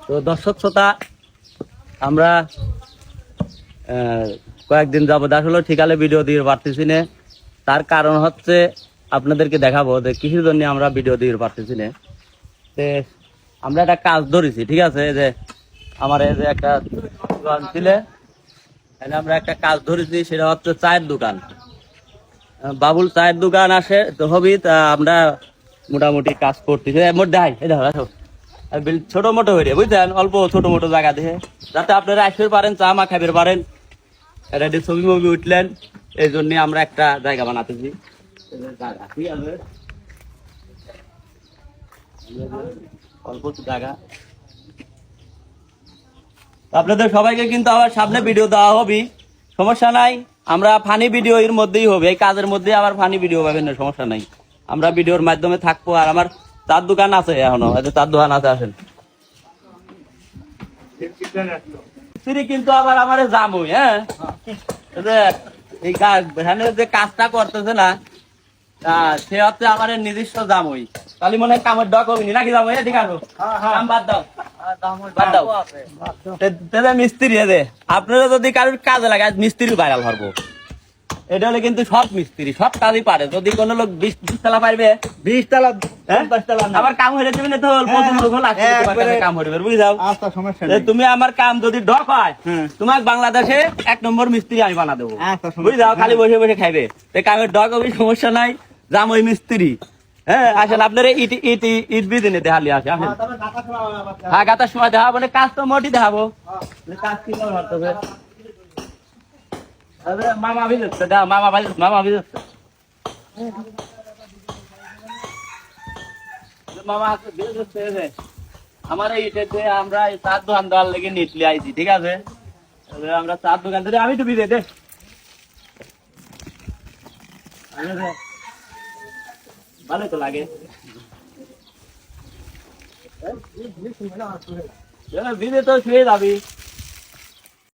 তো দর্শক শ্রোতা, আমরা কয়েকদিন যাবত আসলে ঠিকালে ভিডিও দিয়ে পারতেছি না। তার কারণ হচ্ছে আপনাদেরকে দেখাবো যে কিসের জন্য আমরা ভিডিও দিয়ে পারতেছি না। আমরা একটা কাজ ধরেছি, ঠিক আছে, যে আমার এই যে একটা দোকান ছিল, আমরা একটা কাজ ধরেছি, সেটা হচ্ছে চায়ের দোকান। বাবুল চায়ের দোকান আসে তো হবি, তা আমরা মোটামুটি কাজ করতেছি। দেখাই এই দেখো ছোট মোটো হয়ে বুঝছেন, অল্প ছোট মোটো জায়গা দেখে যাতে আপনারা আসতে পারেন, চা মা খাইতে পারেন। এটা ছবি মবি উঠলেন, এই জন্য আমরা একটা জায়গা বানাতেছি। ঠিক আছে, অল্প জায়গা। আপনাদের সবাইকে কিন্তু আবার সামনে ভিডিও দেওয়া হবে, সমস্যা নাই। আমরা ফানি ভিডিও এর মধ্যেই হবে, এই কাজের মধ্যে আবার ফানি ভিডিও পাবেন না, সমস্যা নাই। আমরা ভিডিওর মাধ্যমে থাকবো। আর আমার চার দোকান আছে, এখনো চার দোকান আছে, আসেন। কিন্তু আবার আমার জামুই, হ্যাঁ, এই যে কাজটা করতেছে না, সে হচ্ছে আমার নিজস্ব জামুই। তাহলে মনে হয় কামের ডক হবি নাকি জামুই? ঠিক আছে, বাদ দাও, বাদ দাও। মিস্ত্রি আপনারা যদি কারোর কাজে লাগে, মিস্ত্রি ভাইরাল পারবো। এটা হলে কিন্তু সব মিস্ত্রি সব কাজই পারে। যদি কোনো লোক 20 তলা পারবে, 20 তলা 50 তলা আবার কাম হয়ে যাবে না, তো কাম হয়ে যাবে, বুঝাও। তুমি আমার কাম যদি ডক হয়, তোমার বাংলাদেশে 1 নম্বর মিস্ত্রি আমি বানা দেবো, বুঝাও। খালি বসে বসে খাইবে, কামের ডক হবে, সমস্যা নাই। যাম ওই মিস্ত্রি। হ্যাঁ, আসেন আপনারা ইট বিদিনে দেখালি আসে। হ্যাঁ, গাতার সময় দেখাবো, কাজ তো মোটি দেখাবো, কাজ কি করতে। মামা ভিজছে, মামা ভিজছে, মামা ভিজছে। আমার এইটাতে আমরা চার দোকান দেওয়ার লেগে নিটলি আইছি, ঠিক আছে। আমরা চার দোকান ধরে আমি তো ভিজে দে, ভালো তো লাগে। ভিজে তো শুয়ে যাবি।